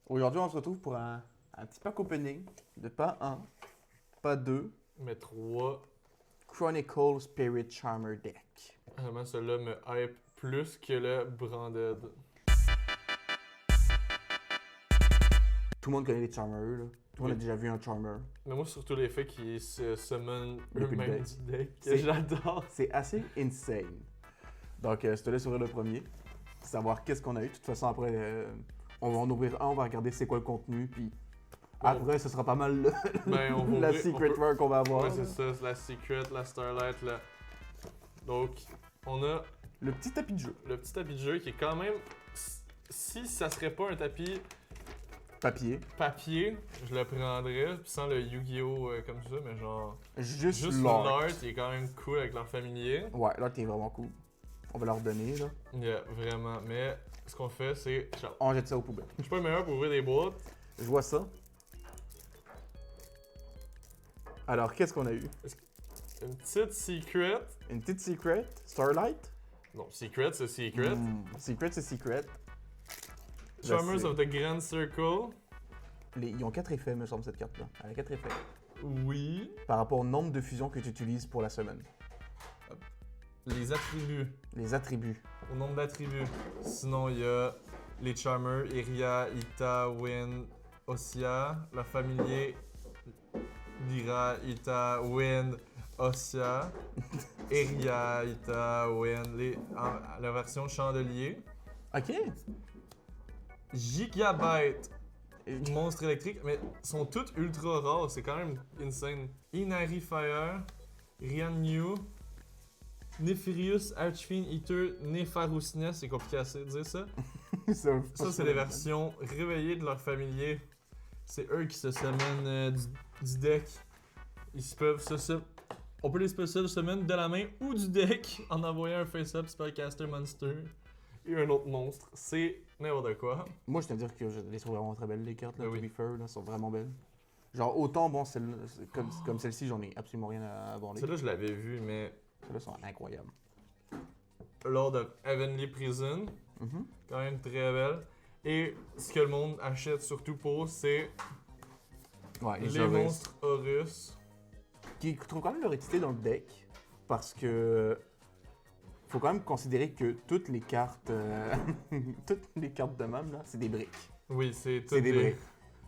Aujourd'hui, on se retrouve pour un petit pack opening de pas un, pas deux, Mais 3, Chronicle Spirit Charmer Deck. vraiment, celui-là me hype plus que le Branded. Tout le monde connaît les Charmers, là. Tout le monde a Oui. déjà vu un Charmer. Mais moi, surtout l'effet qu'ils se summon Depuis le eux-mêmes deck. du deck, que C'est- j'adore. C'est assez insane. Donc, je te laisse ouvrir le premier. Savoir qu'est-ce qu'on a eu. De toute façon, après, on va en ouvrir un, on va regarder c'est quoi le contenu, puis après, ce sera pas mal Ben, on va la ouvrir- secret on peut- rare qu'on va avoir. Ouais, là. c'est ça, c'est la Secret, la Starlight, la... Donc, on a Le petit tapis de jeu. le petit tapis de jeu qui est quand même... Si ça serait pas un tapis Papier. papier, je le prendrais, puis sans le Yu-Gi-Oh! Comme ça, mais genre... Juste Juste l'art. l'art, il est quand même cool avec leur familier. Ouais, l'art est vraiment cool. On va leur donner, là. Yeah, vraiment. Mais ce qu'on fait, c'est... On jette ça aux poubelles. Je suis pas le meilleur pour ouvrir des boîtes. Je vois ça. Alors, qu'est-ce qu'on a eu? Une petite Secret. Une petite Secret? Starlight? Non, Secret, c'est Secret. Secret, c'est Secret. Charmers c'est- of the Grand Circle. Ils ont 4 effets, me semble, cette carte-là. Elle a 4 effets. Oui. Par rapport au nombre de fusions que tu utilises pour la semaine. Les attributs. Les attributs. Au nombre d'attributs. Sinon, il y a les Charmers, Iria, Ita, Win, Ossia. Le familier, Lyra, Ita, Win, Ossia. Iria, Ita, Win. La version chandelier. OK. Gigabyte. Monstre électrique, mais sont toutes ultra rares, c'est quand même insane. Inari Fire, Ryan New, Nefarious, Archfiend Eater, Nefarousness, c'est compliqué à dire ça. Ça, c'est les versions réveillées de leur familier. C'est eux qui se semainent du deck. Ils se peuvent On peut les se semaine de la main ou du deck en envoyant un face-up Spellcaster Monster et un autre monstre. C'est n'importe quoi. Moi, je tiens à dire que je les trouve vraiment très belles, les cartes, là, Ben to oui. be fair, là, sont vraiment belles. Genre, autant, bon, comme celle-ci, j'en ai absolument rien à aborder. Celle-là, je l'avais vu, mais Celles-là sont incroyables. Lord of Heavenly Prison, Mhm. quand même très belle. Et ce que le monde achète surtout pour, c'est Ouais, les Horus. monstres Horus. Qui trouvent quand même leur utilité dans le deck, parce que faut quand même considérer que toutes les cartes, toutes les cartes de même là, c'est des briques. Oui, c'est tout C'est des briques.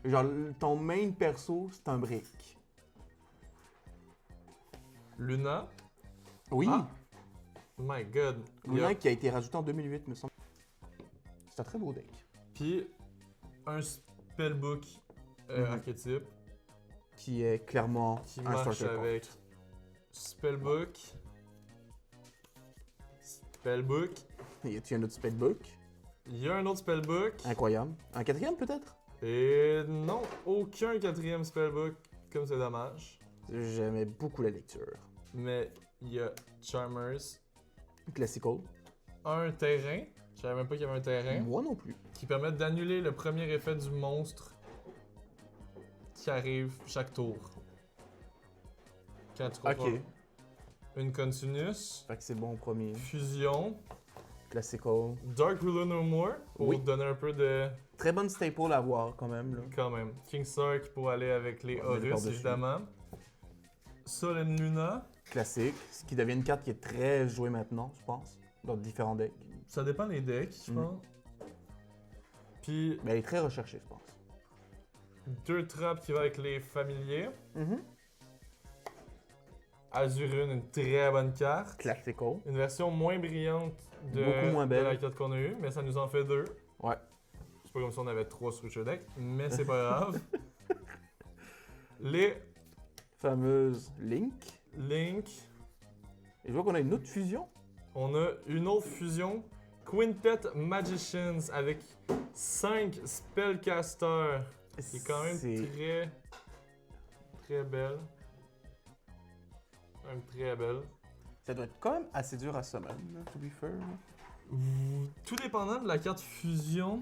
Genre ton main perso, c'est un brick. Luna. Oui, Ah, my god. Il y Luna a- qui a été rajouté en 2008, me semble. C'est un très beau deck. Puis un spellbook Mhm. archétype Qui est clairement qui un marche starter avec card. spellbook. Spellbook. Y a-t-il un autre spellbook? Il y a un autre spellbook. Incroyable. Un quatrième peut-être? Et non, aucun quatrième spellbook, comme c'est dommage. J'aimais beaucoup la lecture. Mais il y a Charmers. Classical. Un terrain, je savais même pas qu'il y avait un terrain, Moi non plus. qui permet d'annuler le premier effet du monstre qui arrive chaque tour. Quand tu comprends. Ok. Une Continuous, Fait que c'est bon au premier. Fusion, Classical. Dark Ruler No More, pour Oui. donner un peu de... Très bonne staple à voir quand même là. quand même. King Sark pour aller avec les On met les Horus, par-dessus. évidemment. Solemn Luna, Classique. Ce qui devient une carte qui est très jouée maintenant, je pense. Dans différents decks. ça dépend des decks, je pense. Puis Mais elle est très recherchée, je pense. deux trappes qui va avec les familiers. Mhm. Azurune, une très bonne carte. Classical. Une version moins brillante de, Beaucoup moins belle. de la carte qu'on a eue, mais ça nous en fait deux. Ouais. C'est pas comme si on avait trois Structure Deck, mais c'est pas grave. Les Fameuse Link. Link, Et je vois qu'on a une autre fusion. on a une autre fusion, Quintet Magicians avec 5 Spellcasters, qui est quand même C'est- très belle. Quand même très belle. Ça doit être quand même assez dur à summon, là, to be fair. là. Tout dépendant de la carte fusion.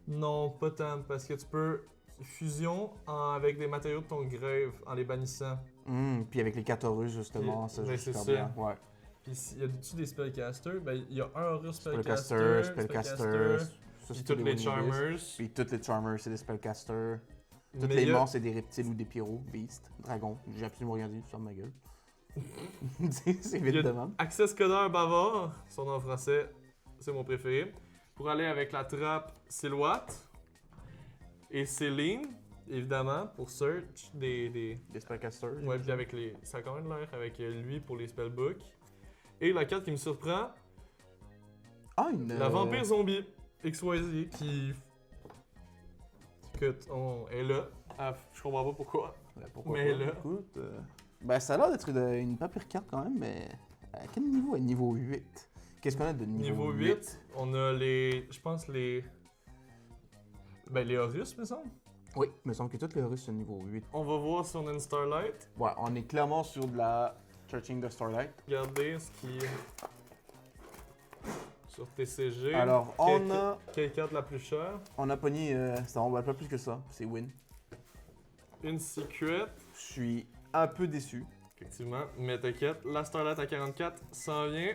Non, pas tant, parce que tu peux fusion avec des matériaux de ton grave en les bannissant. Puis avec les 4 Horus, justement, Puis- ça ben, joue c'est super ça. bien. Ouais. Puis s'il y a dessus des spellcasters, ben il y a un Horus Spellcaster, Spellcaster, Spellcaster, Ça, Puis c'est tous toutes les Winning Charmers. Beasts. Puis toutes les Charmers, c'est des Spellcasters. Toutes Mais les il y a- monstres, c'est des reptiles ou des pyros, beasts, dragons. J'ai absolument rien dit, sur ma gueule. C'est Il y vite a de même. Access Codeur Bavard, son nom en français, c'est mon préféré. Pour aller avec la trappe Silhouette. Et Céline, évidemment, pour search des... Des Spellcasters. Ouais, puis avec les... Ça a quand même l'air avec lui pour les spellbooks. Et la carte qui me surprend, Ah, une. la vampire zombie XYZ qui... Écoute, elle est là. Ah, je comprends pas pourquoi. Pourquoi mais pas? là- Écoute, ben, ça a l'air d'être une pas pire carte quand même, mais. À quel niveau est niveau 8? Qu'est-ce qu'on a de niveau, Niveau 8, on a les... Je pense les... Ben, les Horus, me semble. Oui, il me semble que toutes les Horus sont niveau 8. On va voir si on a une Starlight. Ouais, on est clairement sur de la Searching the Starlight. Regardez ce qui est sur TCG. Alors, Quelle carte la plus chère? on a pogné. Ça en va pas plus que ça. C'est win. Une Secret, Je suis un peu déçu. effectivement. Mais t'inquiète, la Starlight à 44 s'en vient.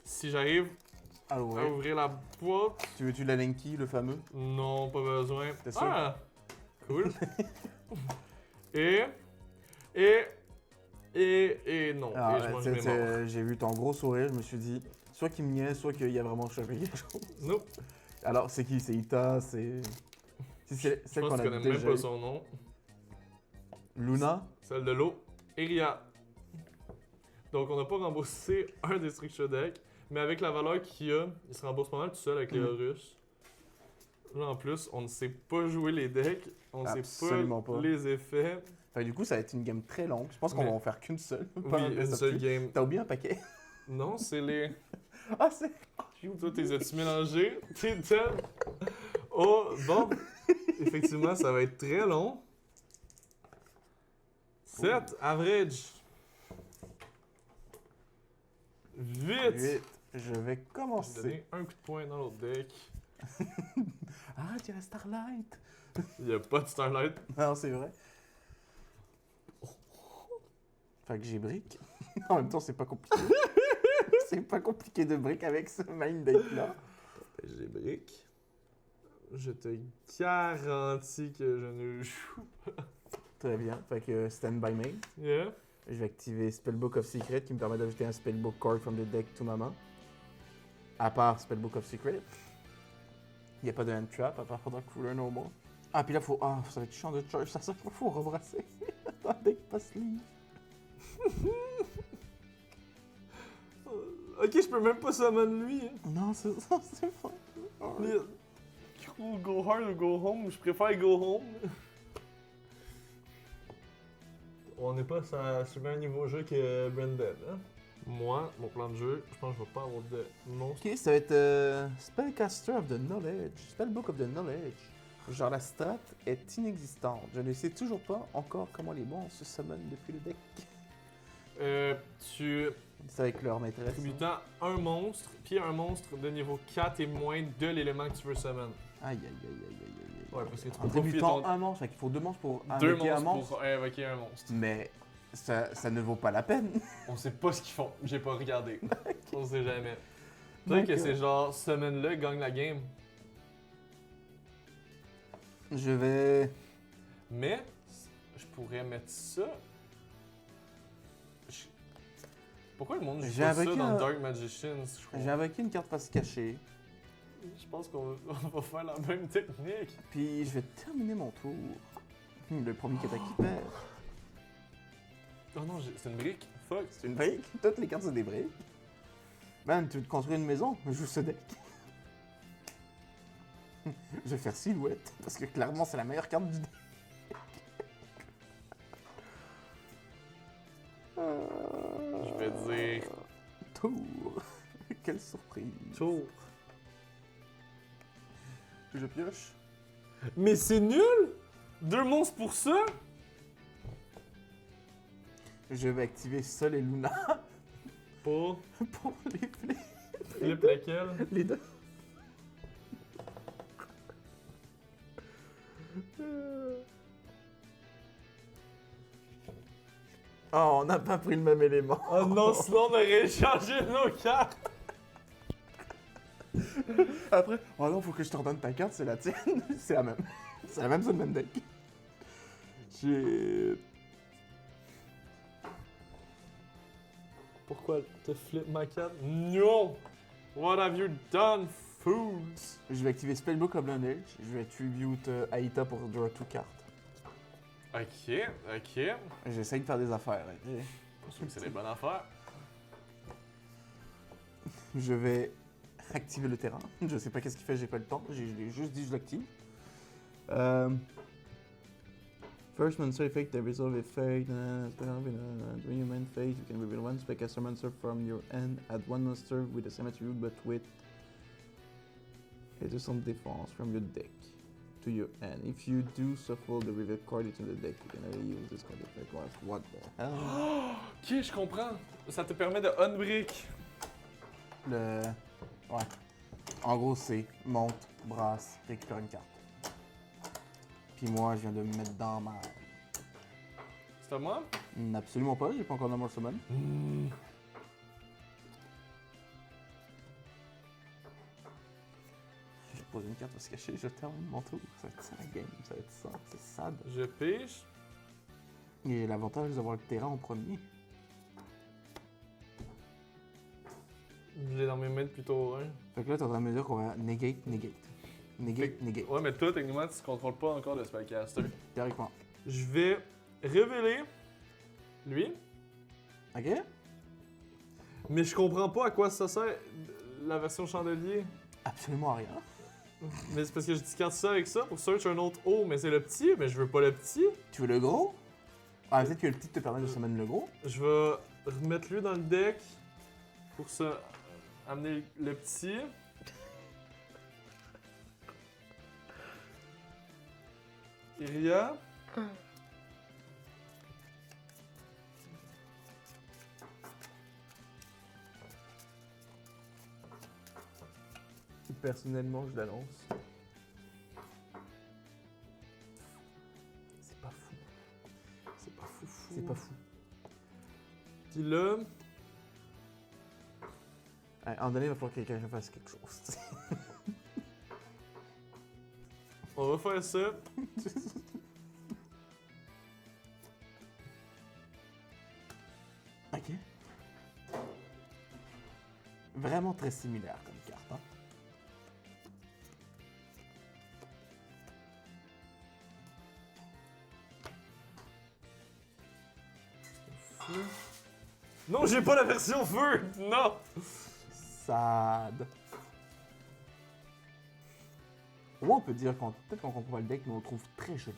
Si j'arrive Alors, à ouais. ouvrir la boîte, Tu veux-tu la Linky, le fameux? non, pas besoin. T'es sûr? Ah! Cool. et non. Ah, et je mange mes morts. j'ai vu ton gros sourire, je me suis dit, soit qu'il me niaise, soit qu'il y a vraiment chopé quelque chose. Nope. Alors, c'est qui? C'est Ita, c'est... Si c'est Je celle pense qu'on que a tu connais même déjà pas eu. son nom. Luna? Celle de l'eau. Iria. Donc, on n'a pas remboursé un Destruction Deck, mais avec la valeur qu'il y a, il se rembourse pas mal tout seul avec les Horus. Là, en plus, on ne sait pas jouer les decks, on ne sait Absolument pas. les effets. Fait que du coup, ça va être une game très longue. Je pense qu'on Mais- va en faire qu'une seule. Oui, pendant le une seule sortie. game. T'as oublié un paquet? Non, c'est les... Ah, c'est... Toi, t'es as-tu mélangé? T'es tel... Oh, bon. Effectivement, ça va être très long. 7, average. 8. 8. Je vais Je vais commencer. donner un coup de poing dans l'autre deck. Ah, tu as la Starlight! Il n'y a pas de Starlight. Non, c'est vrai. Fait que j'ai brick. En même temps, c'est pas compliqué. C'est pas compliqué de brick avec ce main deck-là. J'ai brick. Je te garantis que je ne joue. Très bien. Fait que stand by main. Yeah. Je vais activer Spellbook of Secret qui me permet d'ajouter un Spellbook card from the deck to ma main. À part Spellbook of Secret. Il n'y a pas de hand trap à part pendant Cooler No More. Ah, puis là, faut. Ah, ça va être chiant de charge, ça, faut rebrasser. Dans le deck pas sleeve. Ok, je peux même pas summon lui. Hein. Non, c'est ça, c'est pas. Mais, cool, go hard ou go home. Je préfère go home. On n'est pas sur le même niveau jeu que Brandon. Hein? Moi, mon plan de jeu, je pense que je vais pas avoir de monstre. Ok, ça va être Spellcaster of the Knowledge. Spellbook of the Knowledge. Genre la strat est inexistante. Je ne sais toujours pas encore comment les monstres se summon depuis le deck. Tu C'est avec leur maîtresse. tributant un monstre, puis un monstre de niveau 4 et moins de l'élément que tu veux summon. Aïe, aïe, aïe, aïe, aïe, aïe. Ouais, parce que tu En peux pas débutant filer ton... un monstre, fait qu'il faut deux monstres pour Deux invoquer un monstres monstre. pour invoquer un monstre. Mais ça ne vaut pas la peine. On sait pas ce qu'ils font. J'ai pas regardé. On sait jamais. Donc, Peut-être que c'est genre, semaine-là, gagne la game. Je vais. Mais, je pourrais mettre ça. Je- Pourquoi le monde joue J'ai pas ça invoqué dans un- Dark Magicians? J'ai invoqué une carte face cachée. Je pense qu'on va faire la même technique. Puis je vais terminer mon tour. Le premier qui attaque qui perd. Oh non, c'est une brique. Fuck. C'est une brique. Toutes les cartes, c'est des briques. Man, tu veux te construire une maison? Je joue ce deck. Je vais faire silhouette, parce que clairement, c'est la meilleure carte du deck. Je vais dire Tour. Quelle surprise. tour. Je pioche. Mais c'est nul! 2 monstres pour ça? Je vais activer Sol et Luna Pour pour les flèches. Philippe laquelle? Les deux. Oh, on n'a pas pris le même élément. Oh non, sinon on aurait échangé nos cartes! Après, oh non, faut que je te redonne ta carte, c'est la tienne. C'est la même. C'est la même, c'est le même deck. Shit. Pourquoi te flip ma carte? Non! What have you done, fools? Je vais activer Spellbook of Knowledge. Je vais tribute Aita pour draw 2 cartes. Ok. J'essaye de faire des affaires. Ok? C'est des bonnes affaires. Je vais activer le terrain. Je sais pas qu'est-ce qu'il fait, j'ai pas le temps. J'ai juste dit je l'active. First monster effect, the resolve effect, during your main phase, you can reveal one spellcaster monster from your hand, add one monster with the same attribute but with resistance defense from your deck to your hand. If you do shuffle the reveal card into the deck, you can only use this card effect once. What the hell? Ok, je comprends. Ça te permet de unbrick. Ouais. En gros, c'est monte, brasse, récupère une carte. Puis moi, je viens de me mettre dans ma... C'est à moi? Absolument pas, j'ai pas encore Normal Summon. Je pose une carte pour se cacher, je termine mon tour. Ça va être ça la game, ça va être ça, c'est sad. Je pige. Et l'avantage d'avoir le terrain en premier. Je l'ai dans mes mains depuis tour 1. Fait que là, t'es en train de me dire qu'on va negate. Negate. Ouais, mais toi, techniquement, tu contrôles pas encore le spellcaster. Théoriquement. Je vais révéler lui, Ok? mais je comprends pas à quoi ça sert la version chandelier. Absolument rien. Mais c'est parce que je discarte ça avec ça pour search un autre haut, mais c'est le petit, mais je veux pas le petit. Tu veux le gros? Ah, peut-être que le petit te permet de summon le gros. Je vais remettre lui dans le deck pour ça amener le petit. Iria. Personnellement, je l'annonce. C'est pas fou. C'est pas fou. C'est pas fou. Puis là, À un moment donné, il va falloir que quelqu'un fasse quelque chose. on va faire ça. Ok. Vraiment très similaire comme carte, hein. Feu. Non, j'ai pas la version feu! Non! Sad. Ou on peut dire qu'on peut-être qu'on comprend pas le deck, mais on le trouve très joli.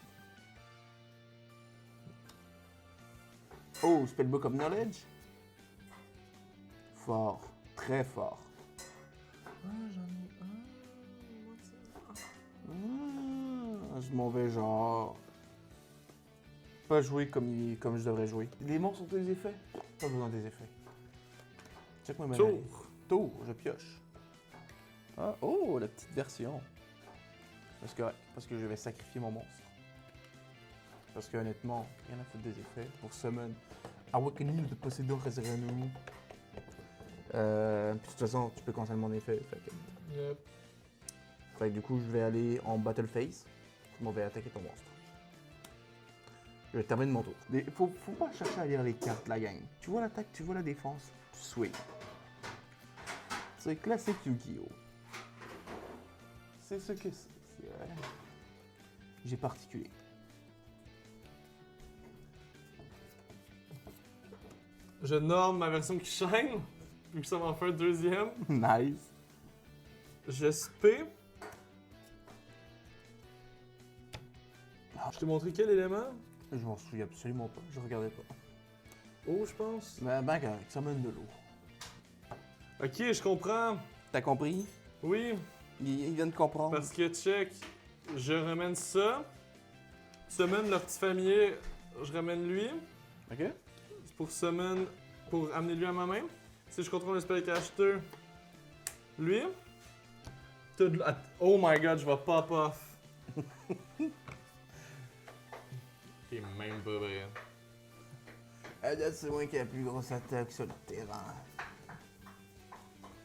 Oh, Spellbook of Knowledge. Fort. Très fort. Ah, j'en ai un. Je m'en vais genre... Pas jouer comme je devrais jouer. Les monstres ont des effets? Pas besoin des effets. Check-moi ma Tour. analyse. Tour, je pioche. Ah, oh, la petite version. Parce que je vais sacrifier mon monstre. Parce que honnêtement, rien à foutre des effets. Pour summon Awakening de Poseidon Reseranu. Puis de toute façon, tu peux canceller mon effet. Yep. Fait que du coup, je vais aller en Battle Phase. Je m'en vais attaquer ton monstre. Je termine mon tour. Faut pas chercher à lire les cartes, la gang. Tu vois l'attaque, tu vois la défense, tu swing. C'est classique Yu-Gi-Oh! C'est ce que c'est. J'ai particulier. Je norme ma version qui shine, vu que ça m'en fait un deuxième. Nice. Je spé. Je t'ai montré quel élément? Je m'en souviens absolument pas. Je regardais pas. Oh, je pense. Ben correct, ça mène de l'eau. Ok, je comprends. T'as compris? Oui, Il vient de comprendre. parce que check, je ramène ça. Summon le petit famille, je ramène lui. Ok? Pour summon, pour amener lui à ma main. Si je contrôle le spellcaster, lui. Oh my god, je vais pop off. T'es même pas vrai. C'est moi qui ai la plus grosse attaque sur le terrain.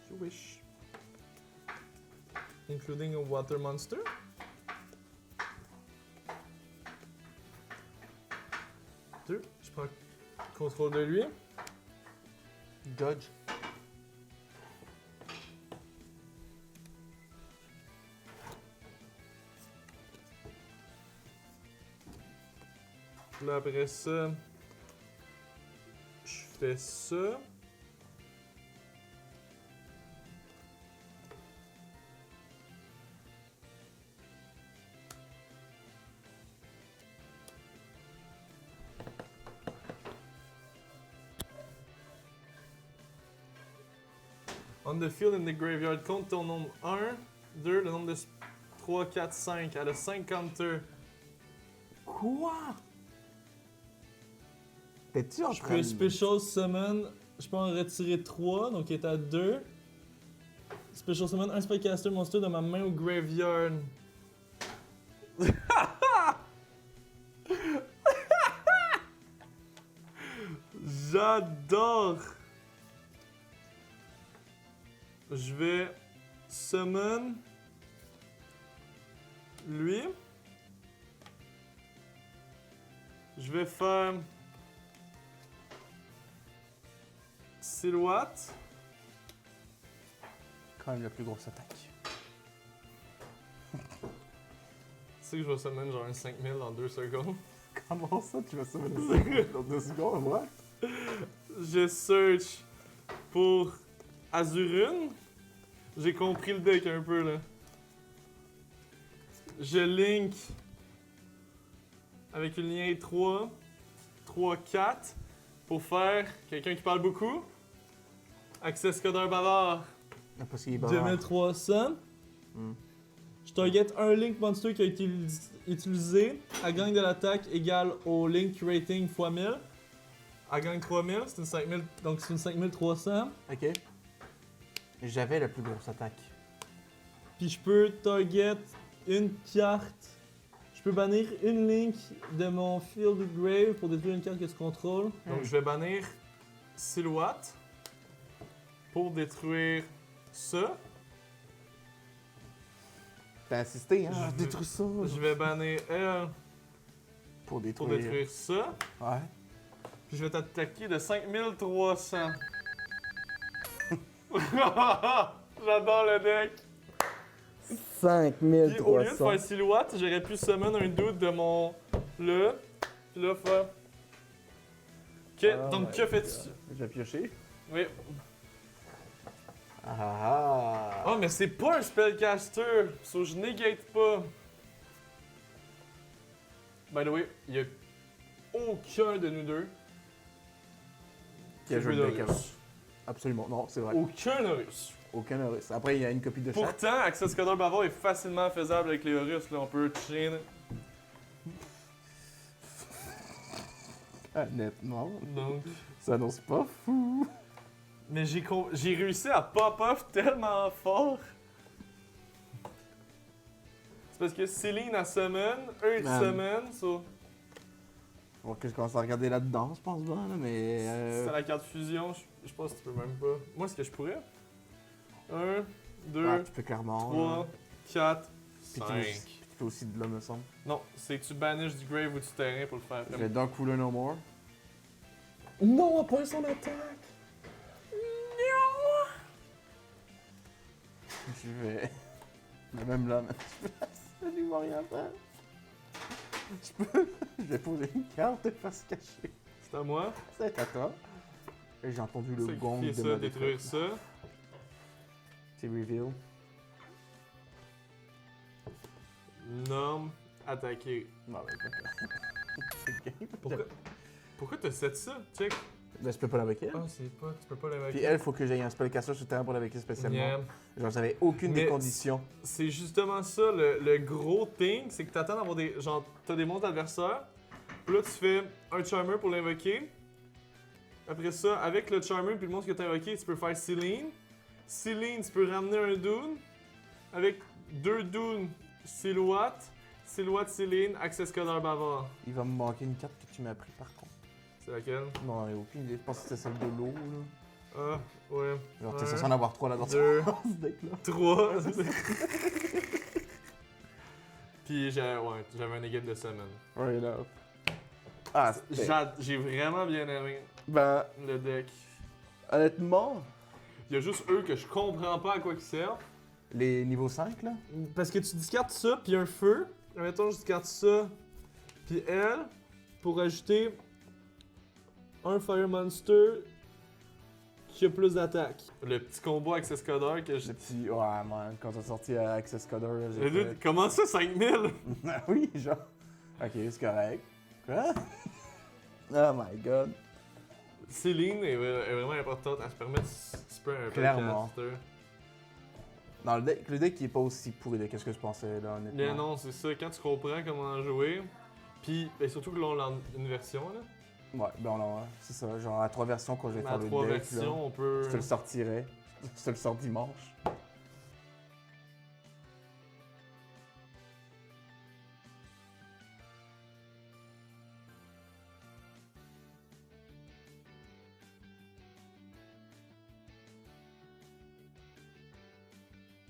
Je wish. including a water monster. Deux, je prends contrôle de lui. Dodge. Là, après ça, je fais ça. On the field in the graveyard, compte ton nombre 1, 2, le nombre de 3, 4, 5. Elle a 5 counters. Quoi? T'es-tu en Je train peux de... Special Summon, je peux en retirer 3, donc il est à 2. Special Summon un Spellcaster Monster de ma main au graveyard. J'adore! Je vais summon lui. Je vais faire Silhouette. Quand même la plus grosse attaque. Tu sais que je vais summon genre un 5000 en 2 secondes. Comment ça, tu vas sauver le dans 2 secondes, what? Je search pour Azurune. J'ai compris le deck un peu là. Je link avec une ligne 3, 3, 4 pour faire quelqu'un qui parle beaucoup. Access Codeur Bavard. Parce qu'il est bavard. 2300. Hmm. Je target un Link Monster qui a été utilisé. Elle gagne de l'attaque égale au Link Rating x 1000. Elle gagne 3000, c'est une 5000, donc c'est une 5300. Ok. J'avais la plus grosse attaque. Puis je peux target une carte. Je peux bannir une Link de mon Field Grave pour détruire une carte que tu contrôles. Donc je vais bannir Silhouette pour détruire ça. T'as assisté, hein? Je- Détruis ça. Je vais bannir elle Pour pour détruire. détruire ça. Ouais. Puis je vais t'attaquer de 5300. J'adore le deck. Puis au lieu de faire Silhouette, j'aurais pu summon un doute de mon là. Puis là faire. Donc que fais-tu? J'ai pioché. Oui. Ah. Oh mais c'est pas un spellcaster, so je négate pas. By the way, il y a aucun de nous deux Qui a joué peut le deck avant. Horus. Absolument, non, c'est vrai. Aucun Horus. Aucun Horus. Après, il y a une copie de chaque. Pourtant, Access Codeur Bavard est facilement faisable avec les Horus. Là, on peut chain. Honnêtement, Donc. ça annonce pas fou. Mais j'ai réussi à pop-off tellement fort. C'est parce que Céline a summon, eux ils Man. summon, so. Faut que je commence à regarder là-dedans, je pense bien, là, mais. C'est la carte fusion, je pense que tu peux même pas. Moi, est-ce que je pourrais? 1, 2, Ah, tu peux clairement. 3, 4, Puis 5. tu peux aussi de là, me semble. Non, c'est que tu banishes du grave ou du terrain pour le faire. Je vais Dark Ruler No More. Non, à point son attaque! Je vais. Mais même là, man, je peux absolument rien faire. Je vais poser une carte de face cachée. C'est à moi. C'est à toi. Et j'ai entendu le gong Sacrifier de ça, ma détruire défaite. ça. C'est reveal. Norme, attaquer. Non, mais c'est game. Pourquoi t'as set ça? Check. Ben, je peux pas l'invoquer. Ah, c'est pas. Tu peux pas l'invoquer. Puis elle, faut que j'aille un spellcaster sur le terrain pour l'invoquer spécialement. Yeah. Genre, j'avais aucune Mais des conditions. C'est justement ça, le gros thing, c'est que t'attends d'avoir des. Genre, t'as des monstres adversaires. Puis là, tu fais un Charmer pour l'invoquer. Après ça, avec le Charmer puis le monstre que t'as invoqué, tu peux faire Céline. Céline, tu peux ramener un Dune. Avec 2 Dunes, Silhouette. Silhouette, Céline, Access Codeur Bavard. Il va me manquer une carte que tu m'as pris par contre. C'est laquelle? Non, il n'y a aucune idée. Je pense que c'est celle de l'eau, là. Ah, ouais. Genre, t'es censé en avoir 3 là dans Deux. ce deck-là. 3. Puis j'avais un game de semaine. Right enough. Ah, J'ai vraiment bien aimé ben, le deck. honnêtement, Il y a juste eux que je comprends pas à quoi ils servent. les niveaux 5, là, Parce que tu discartes ça, puis un feu. Mettons, je discarte ça, puis elle, pour ajouter un Fire Monster qui a plus d'attaque. Le petit combo Access Coder que je. le petit... Ouais, man, quand t'as sorti Access Coder, là, Le dude, comment ça, 5000? Ah oui, genre... Ok, c'est correct. Quoi? Oh my god. Céline est vraiment importante, elle se permet de spray un peu Clairement. caster. Non, le deck il est pas aussi pourri que ce que je pensais, là, honnêtement. Mais non, c'est ça, quand tu comprends comment jouer, puis surtout que là, on a une version, là. Ouais, ben non, ouais, c'est ça. Genre, à 3 versions, quand je vais Mais faire à le 3 deck, versions, là, on peut. je te le sortirai. Je te le sors dimanche.